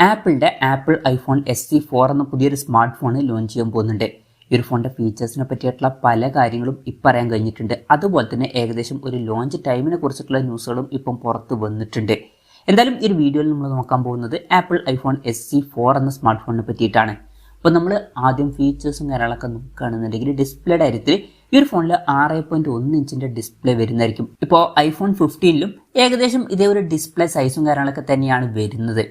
ആപ്പിളിൻ്റെ apple iPhone SE4 എന്ന പുതിയൊരു സ്മാർട്ട് ഫോൺ ലോഞ്ച് ചെയ്യാൻ പോകുന്നുണ്ട്. ഈ ഒരു ഫോണിൻ്റെ ഫീച്ചേഴ്സിനെ പറ്റിയിട്ടുള്ള പല കാര്യങ്ങളും ഇപ്പം അറിയാൻ കഴിഞ്ഞിട്ടുണ്ട്. അതുപോലെ തന്നെ ഏകദേശം ഒരു ലോഞ്ച് ടൈമിനെ കുറിച്ചിട്ടുള്ള ന്യൂസുകളും ഇപ്പം പുറത്ത് വന്നിട്ടുണ്ട്. എന്തായാലും ഈ ഒരു വീഡിയോയിൽ നമ്മൾ നോക്കാൻ പോകുന്നത് ആപ്പിൾ ഐഫോൺ SE4 എന്ന സ്മാർട്ട് ഫോണിനെ പറ്റിയിട്ടാണ്. അപ്പോൾ നമ്മൾ ആദ്യം ഫീച്ചേഴ്സും കാര്യങ്ങളൊക്കെ നോക്കുകയാണെന്നുണ്ടെങ്കിൽ ഡിസ്പ്ലേയുടെ കാര്യത്തിൽ ഈ ഒരു ഫോണിൽ 6.1 ഇഞ്ചിൻ്റെ ഡിസ്പ്ലേ വരുന്നതായിരിക്കും. ഇപ്പോൾ ഐഫോൺ 15ലും ഏകദേശം ഇതേ ഒരു ഡിസ്പ്ലേ സൈസും കാര്യങ്ങളൊക്കെ തന്നെയാണ് വരുന്നത്.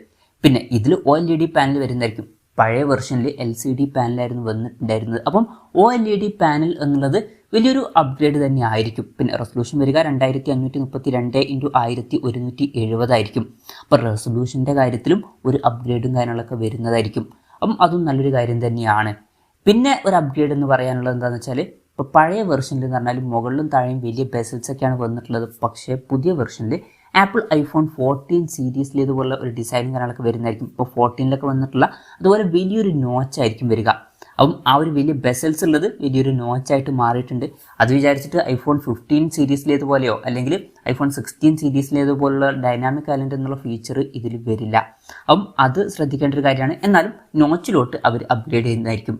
പിന്നെ ഇതിൽ OLED പാനൽ വരുന്നതായിരിക്കും. പഴയ വെർഷനിൽ LCD പാനലായിരുന്നു വന്നിട്ടുണ്ടായിരുന്നത്. അപ്പം OLED പാനൽ എന്നുള്ളത് വലിയൊരു അപ്ഗ്രേഡ് തന്നെ ആയിരിക്കും. പിന്നെ റെസൊല്യൂഷൻ വരിക 2532x1170 ആയിരിക്കും. അപ്പോൾ റെസൊല്യൂഷൻ്റെ കാര്യത്തിലും ഒരു അപ്ഗ്രേഡും കാര്യങ്ങളൊക്കെ വരുന്നതായിരിക്കും. അപ്പം അതും നല്ലൊരു കാര്യം തന്നെയാണ്. പിന്നെ ഒരു അപ്ഗ്രേഡ് എന്ന് പറയാനുള്ളത് എന്താണെന്ന് വെച്ചാൽ ഇപ്പോൾ പഴയ വെർഷനിൽ എന്ന് പറഞ്ഞാൽ മുകളിലും താഴെയും വലിയ ബെസൽസ് ഒക്കെയാണ് വന്നിട്ടുള്ളത്. പക്ഷേ പുതിയ വെർഷനിൽ ആപ്പിൾ ഐഫോൺ 14 സീരീസിൽ ഇതുപോലെ ഒരു ഡിസൈനും കാര്യങ്ങളൊക്കെ വരുന്നതായിരിക്കും. ഇപ്പോൾ 14ലൊക്കെ വന്നിട്ടുള്ള അതുപോലെ വലിയൊരു നോച്ചായിരിക്കും വരിക. അപ്പം ആ ഒരു വലിയ ബെസൽസ് ഉള്ളത് വലിയൊരു നോച്ചായിട്ട് മാറിയിട്ടുണ്ട്. അത് വിചാരിച്ചിട്ട് ഐഫോൺ 15 സീരീസിലേതുപോലെയോ അല്ലെങ്കിൽ ഐഫോൺ 16 സീരീസിലേതുപോലുള്ള ഡൈനാമിക് ഐലൻഡ് എന്നുള്ള ഫീച്ചർ ഇതിൽ വരില്ല. അപ്പം അത് ശ്രദ്ധിക്കേണ്ട ഒരു കാര്യമാണ്. എന്നാലും നോച്ചിലോട്ട് അവർ അപ്ഗ്രേഡ് ചെയ്യുന്നതായിരിക്കും.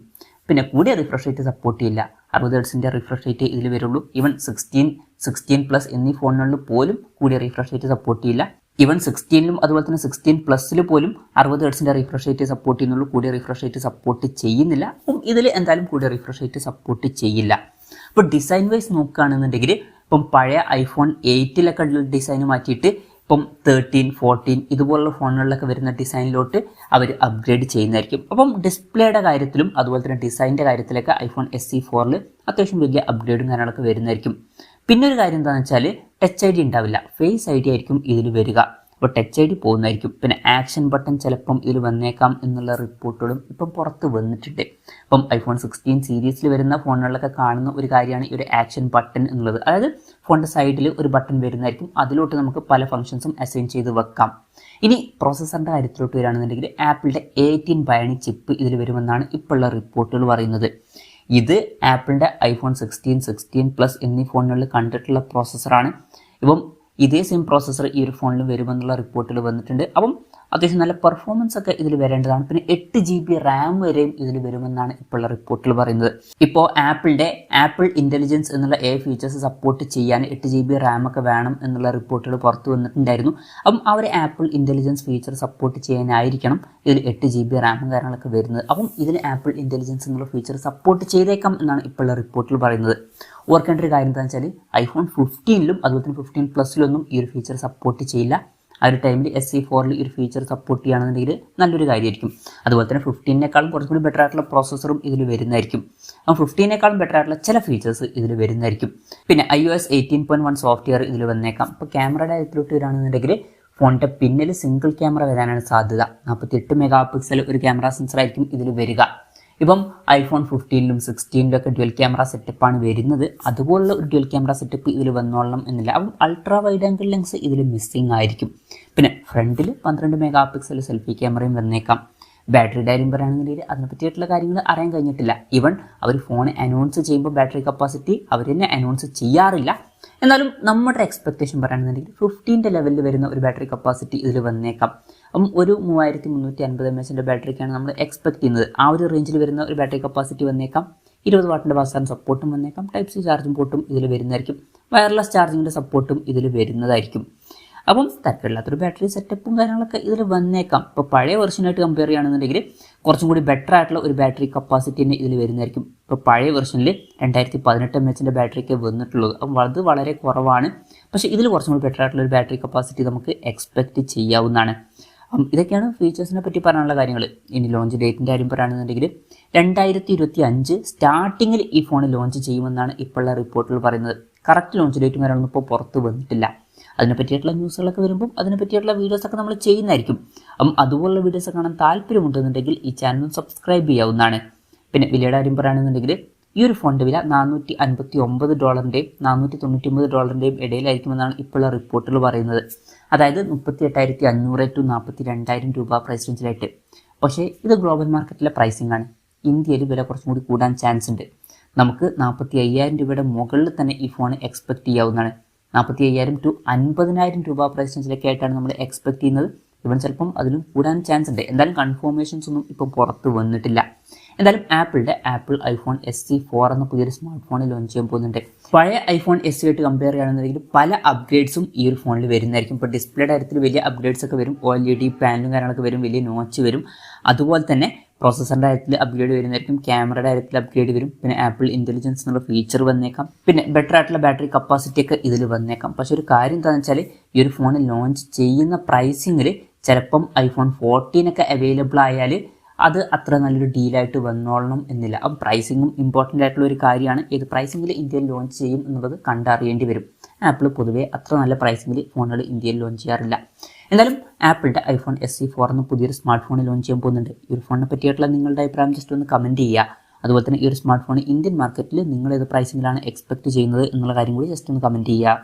പിന്നെ കൂടിയ റിഫ്രഷ് റേറ്റ് സപ്പോർട്ട് ചെയ്യില്ല. 60 ഹെർട്സിൻ്റെ റിഫ്രഷ് റേറ്റ് ഇതിൽ വരുള്ളൂ. ഈവൻ 16 പ്ലസ് എന്നീ ഫോണുകളിൽ പോലും കൂടിയ റിഫ്രഷ് റേറ്റ് സപ്പോർട്ട് ചെയ്യില്ല. ഈവൻ 16ലും അതുപോലെ തന്നെ 16 പോലും 60 ഹെർട്സിൻ്റെ റിഫ്രഷ് റേറ്റ് സപ്പോർട്ട് ചെയ്യുന്നുള്ളൂ. കൂടിയ റിഫ്രഷ് റേറ്റ് സപ്പോർട്ട് ചെയ്യുന്നില്ല. അപ്പം ഇതിൽ എന്തായാലും കൂടിയ റിഫ്രഷ് റേറ്റ് സപ്പോർട്ട് ചെയ്യില്ല. അപ്പോൾ ഡിസൈൻ വൈസ് നോക്കുകയാണെന്നുണ്ടെങ്കിൽ ഇപ്പം പഴയ ഐഫോൺ 8ലൊക്കെ ഉള്ള ഡിസൈൻ മാറ്റിയിട്ട് ഇപ്പം 13, 14 ഇതുപോലുള്ള ഫോണുകളിലൊക്കെ വരുന്ന ഡിസൈനിലോട്ട് അവർ അപ്ഗ്രേഡ് ചെയ്യുന്നതായിരിക്കും. അപ്പം ഡിസ്പ്ലേയുടെ കാര്യത്തിലും അതുപോലെ തന്നെ ഡിസൈനിൻ്റെ കാര്യത്തിലൊക്കെ ഐഫോൺ SE4ൽ അത്യാവശ്യം വലിയ അപ്ഗ്രേഡും കാര്യങ്ങളൊക്കെ വരുന്നതായിരിക്കും. പിന്നെ ഒരു കാര്യം എന്താണെന്ന് വെച്ചാൽ ടച്ച് ID ഉണ്ടാവില്ല, ഫേസ് ID ആയിരിക്കും ഇതിൽ വരിക. അപ്പോൾ ടച്ച് ID പോകുന്നതായിരിക്കും. പിന്നെ ആക്ഷൻ ബട്ടൺ ചിലപ്പം ഇതിൽ വന്നേക്കാം എന്നുള്ള റിപ്പോർട്ടുകളും ഇപ്പം പുറത്ത് വന്നിട്ടുണ്ട്. ഇപ്പം ഐഫോൺ 16 സീരീസിൽ വരുന്ന ഫോണുകളിലൊക്കെ കാണുന്ന ഒരു കാര്യമാണ് ഈ ഒരു ആക്ഷൻ ബട്ടൺ എന്നുള്ളത്. അതായത് ഫോണിൻ്റെ സൈഡിൽ ഒരു ബട്ടൺ വരുന്നതായിരിക്കും. അതിലോട്ട് നമുക്ക് പല ഫംഗ്ഷൻസും അസൈൻ ചെയ്ത് വെക്കാം. ഇനി പ്രോസസ്സറിൻ്റെ കാര്യത്തിലോട്ട് വരികയാണെന്നുണ്ടെങ്കിൽ ആപ്പിളിൻ്റെ 18 ബയോണിക് ചിപ്പ് ഇതിൽ വരുമെന്നാണ് ഇപ്പോഴുള്ള റിപ്പോർട്ടുകൾ പറയുന്നത്. ഇത് ആപ്പിളിൻ്റെ ഐഫോൺ 16 പ്ലസ് എന്നീ ഫോണുകളിൽ കണ്ടിട്ടുള്ള പ്രോസസ്സറാണ്. ഇപ്പം ഇതേ സെയിം പ്രോസസ്സർ ഈ ഒരു ഫോണിൽ വരുമെന്നുള്ള റിപ്പോർട്ടുകൾ വന്നിട്ടുണ്ട്. അപ്പം അത്യാവശ്യം നല്ല പെർഫോമൻസ് ഒക്കെ ഇതിൽ വരേണ്ടതാണ്. പിന്നെ 8 GB റാം വരെയും ഇതിൽ വരുമെന്നാണ് ഇപ്പോഴുള്ള റിപ്പോർട്ടുകൾ പറയുന്നത്. ഇപ്പോൾ ആപ്പിൾ ഇൻ്റലിജൻസ് എന്നുള്ള ഫീച്ചേഴ്സ് സപ്പോർട്ട് ചെയ്യാൻ 8 GB റാം ഒക്കെ വേണം എന്നുള്ള റിപ്പോർട്ടുകൾ പുറത്ത് വന്നിട്ടുണ്ടായിരുന്നു. അപ്പം ആ ഒരു ആപ്പിൾ ഇൻ്റലിജൻസ് ഫീച്ചർ സപ്പോർട്ട് ചെയ്യാനായിരിക്കണം ഇതിൽ 8 GB റാമും കാര്യങ്ങളൊക്കെ വരുന്നത്. അപ്പം ഇതിൽ ആപ്പിൾ ഇൻ്റലിജൻസ് എന്നുള്ള ഫീച്ചർ സപ്പോർട്ട് ചെയ്തേക്കാം എന്നാണ് ഇപ്പോഴുള്ള റിപ്പോർട്ടുകൾ പറയുന്നത്. ഓർക്കേണ്ട ഒരു കാര്യം എന്താണെന്ന് വെച്ചാൽ ഐഫോൺ 15ലും അതുപോലെ തന്നെ 15 പ്ലസിലൊന്നും ഈ ഒരു ഫീച്ചർ സപ്പോർട്ട് ചെയ്യില്ല. ആ ഒരു ടൈമിൽ SE4ൽ ഈ ഒരു ഫീച്ചർ സപ്പോർട്ട് ചെയ്യുകയാണെന്നുണ്ടെങ്കിൽ നല്ലൊരു കാര്യമായിരിക്കും. അതുപോലെ തന്നെ 15നേക്കാളും കുറച്ചും കൂടി ബെറ്റർ ആയിട്ടുള്ള പ്രോസസ്സറും ഇതിൽ വരുന്നതായിരിക്കും. അപ്പം 15നേക്കാളും ബെറ്റർ ആയിട്ടുള്ള ചില ഫീച്ചേഴ്സ് ഇതിൽ വരുന്നതായിരിക്കും. പിന്നെ iOS 18.1 സോഫ്റ്റ്വെയർ ഇതിൽ വന്നേക്കാം. ഇപ്പോൾ ക്യാമറയുടെ കാര്യത്തിലോട്ട് വരികയാണെന്നുണ്ടെങ്കിൽ ഫോണിൻ്റെ പിന്നിൽ സിംഗിൾ ക്യാമറ വരാനാണ് സാധ്യത. 48 മെഗാ പിക്സൽ ഒരു ക്യാമറ സെൻസറായിരിക്കും ഇതിൽ വരിക. ഇപ്പം ഐഫോൺ 15ലും 16ലൊക്കെ ഡ്യുവൽ ക്യാമറ സെറ്റപ്പാണ് വരുന്നത്. അതുപോലുള്ള ഒരു ഡ്യുവൽ ക്യാമറ സെറ്റപ്പ് ഇതിൽ വന്നോളണം എന്നില്ല. അപ്പം അൾട്രാ വൈഡ് ആംഗിൾ ലെൻസ് ഇതിൽ മിസ്സിങ് ആയിരിക്കും. പിന്നെ ഫ്രണ്ടിൽ 12 മെഗാ പിക്സൽ സെൽഫി ക്യാമറയും വന്നേക്കാം. ബാറ്ററി കാര്യം പറയുകയാണെന്നുണ്ടെങ്കിൽ അതിനെ പറ്റിയിട്ടുള്ള കാര്യങ്ങൾ അറിയാൻ കഴിഞ്ഞിട്ടില്ല. ഈവൻ അവർ ഫോൺ അനൗൺസ് ചെയ്യുമ്പോൾ ബാറ്ററി കപ്പാസിറ്റി അവർ തന്നെ അനൗൺസ് ചെയ്യാറില്ല. എന്നാലും നമ്മുടെ എക്സ്പെക്റ്റേഷൻ പറയുകയാണെന്നുണ്ടെങ്കിൽ 15ൻ്റെ ലെവലിൽ വരുന്ന ഒരു ബാറ്ററി കപ്പാസിറ്റി ഇതിൽ വന്നേക്കാം. അപ്പം ഒരു 3350 mAh ബാറ്ററിക്കാണ് നമ്മൾ എക്സ്പെക്ട് ചെയ്യുന്നത്. ആ ഒരു റേഞ്ചിൽ വരുന്ന ഒരു ബാറ്ററി കപ്പാസിറ്റി വന്നേക്കാം. 20 വാട്ടിൻ്റെ ഫാസ്റ്റ് സപ്പോർട്ടും വന്നേക്കാം. Type-C ചാർജിംഗ് പോർട്ടും ഇതിൽ വരുന്നതായിരിക്കും. വയർലെസ് ചാർജിങ്ങിൻ്റെ സപ്പോർട്ടും ഇതിൽ വരുന്നതായിരിക്കും. അപ്പം തരത്തില്ലാത്തൊരു ബാറ്ററി സെറ്റപ്പും കാര്യങ്ങളൊക്കെ ഇതിൽ വന്നേക്കാം. ഇപ്പോൾ പഴയ വെർഷനായിട്ട് കമ്പയർ ചെയ്യുകയാണെന്നുണ്ടെങ്കിൽ കുറച്ചും കൂടി ബെറ്റർ ആയിട്ടുള്ള ഒരു ബാറ്ററി കപ്പാസിറ്റി തന്നെ ഇതിൽ വരുന്നതായിരിക്കും. ഇപ്പോൾ പഴയ വെർഷനിൽ 2018 mAh ബാറ്ററിയൊക്കെ വന്നിട്ടുള്ളത്. അപ്പം അത് വളരെ കുറവാണ്. പക്ഷേ ഇതിൽ കുറച്ചും കൂടി ബെറ്റർ ആയിട്ടുള്ള ഒരു ബാറ്ററി കപ്പാസിറ്റി നമുക്ക് എക്സ്പെക്റ്റ് ചെയ്യാവുന്നതാണ്. ഇതൊക്കെയാണ് ഫീച്ചേഴ്സിനെ പറ്റി പറയാനുള്ള കാര്യങ്ങൾ. ഇനി ലോഞ്ച് ഡേറ്റിൻ്റെ കാര്യം പറയുകയാണെന്നുണ്ടെങ്കിൽ 2025 സ്റ്റാർട്ടിങ്ങിൽ ഈ ഫോൺ ലോഞ്ച് ചെയ്യുമെന്നാണ് ഇപ്പോഴുള്ള റിപ്പോർട്ടുകൾ പറയുന്നത്. കറക്റ്റ് ലോഞ്ച് ഡേറ്റും കാര്യങ്ങളൊന്നും ഇപ്പോൾ പുറത്ത് വന്നിട്ടില്ല. അതിനെ പറ്റിയിട്ടുള്ള ന്യൂസുകളൊക്കെ വരുമ്പം അതിനെ പറ്റിയിട്ടുള്ള വീഡിയോസൊക്കെ നമ്മൾ ചെയ്യുന്നതായിരിക്കും. അപ്പം അതുപോലുള്ള വീഡിയോസ് കാണാൻ താല്പര്യമുണ്ടെന്നുണ്ടെങ്കിൽ ഈ ചാനൽ സബ്സ്ക്രൈബ് ചെയ്യാവുന്നതാണ്. പിന്നെ വിലയുടെ കാര്യം പറയുകയാണെന്നുണ്ടെങ്കിൽ ഈ ഒരു ഫോണിൻ്റെ വില $459 $499 ഇടയിലായിരിക്കുമെന്നാണ് ഇപ്പോഴുള്ള റിപ്പോർട്ടുകൾ പറയുന്നത്. അതായത് 38,500 to 42,000 രൂപ പ്രൈസ് റേഞ്ചിലായിട്ട്. പക്ഷേ ഇത് ഗ്ലോബൽ മാർക്കറ്റിലെ പ്രൈസിംഗ് ആണ്. ഇന്ത്യയിൽ വില കുറച്ചും കൂടി കൂടാൻ ചാൻസ് ഉണ്ട്. നമുക്ക് 45,000 രൂപയുടെ മുകളിൽ തന്നെ ഈ ഫോൺ എക്സ്പെക്ട് ചെയ്യാവുന്നതാണ്. 45,000 to 50,000 രൂപ പ്രൈസ് റേഞ്ചിലൊക്കെ ആയിട്ടാണ് നമ്മൾ എക്സ്പെക്ട് ചെയ്യുന്നത്. ഇവൻ ചിലപ്പം അതിലും കൂടാൻ ചാൻസ് ഉണ്ട്. എന്തായാലും കൺഫർമേഷൻസ് ഒന്നും ഇപ്പോൾ പുറത്ത് വന്നിട്ടില്ല. എന്തായാലും ആപ്പിളിൻ്റെ ആപ്പിൾ ഐഫോൺ SE4 എന്ന പുതിയൊരു സ്മാർട്ട് ഫോൺ ലോഞ്ച് ചെയ്യാൻ പോകുന്നുണ്ട്. പഴയ ഐഫോൺ SE ആയിട്ട് കമ്പയർ ചെയ്യുകയാണെന്നുണ്ടെങ്കിൽ പല അപ്ഗ്രേഡ്സും ഈ ഒരു ഫോണിൽ വരുന്നതായിരിക്കും. ഇപ്പോൾ ഡിസ്പ്ലേയുടെ കാര്യത്തിൽ വലിയ അപ്ഗ്രേഡ്സ് ഒക്കെ വരും, OLED പാനലും കാര്യങ്ങളൊക്കെ വരും, വലിയ നോച്ച് വരും. അതുപോലെ തന്നെ പ്രോസസ്സറിൻ്റെ കാര്യത്തിൽ അപ്ഗ്രേഡ് വരുന്നതായിരിക്കും, ക്യാമറയുടെ കാര്യത്തിൽ അപ്ഗ്രേഡ് വരും, പിന്നെ ആപ്പിൾ ഇൻ്റലിജൻസ് എന്നുള്ള ഫീച്ചർ വന്നേക്കാം, പിന്നെ ബെറ്റർ ആയിട്ടുള്ള ബാറ്ററി കപ്പാസിറ്റി ഒക്കെ ഇതിൽ വന്നേക്കാം. പക്ഷേ ഒരു കാര്യം എന്താണെന്ന് വെച്ചാൽ ഈ ഒരു ഫോൺ ലോഞ്ച് ചെയ്യുന്ന പ്രൈസിങ്ങിൽ ചിലപ്പം ഐഫോൺ 14 ഒക്കെ അവൈലബിൾ ആയാൽ അത് അത്ര നല്ലൊരു ഡീലായിട്ട് വന്നോളണം എന്നില്ല. അപ്പം പ്രൈസിങ്ങും ഇമ്പോർട്ടൻ്റ് ആയിട്ടുള്ള ഒരു കാര്യമാണ്. ഏത് പ്രൈസിങ്ങിൽ ഇന്ത്യയിൽ ലോഞ്ച് ചെയ്യും എന്നുള്ളത് കണ്ടറിയേണ്ടി വരും. ആപ്പിൾ പൊതുവേ അത്ര നല്ല പ്രൈസിങ്ങിൽ ഫോണുകൾ ഇന്ത്യയിൽ ലോഞ്ച് ചെയ്യാറില്ല. എന്തായാലും ആപ്പിളിൻ്റെ ഐഫോൺ SE4 എന്ന പുതിയൊരു സ്മാർട്ട് ഫോൺ ലോഞ്ച് ചെയ്യാൻ പോകുന്നുണ്ട്. ഈ ഒരു ഫോണിനെ പറ്റിയിട്ടുള്ള നിങ്ങളുടെ അഭിപ്രായം ജസ്റ്റ് ഒന്ന് കമൻറ്റ് ചെയ്യുക. അതുപോലെ തന്നെ ഈ ഒരു സ്മാർട്ട് ഫോൺ ഇന്ത്യൻ മാർക്കറ്റിൽ നിങ്ങൾ ഏത് പ്രൈസിങ്ങിലാണ് എക്സ്പെക്ട് ചെയ്യുന്നത് എന്നുള്ള കാര്യം കൂടി ജസ്റ്റ് ഒന്ന് കമൻറ്റ് ചെയ്യുക.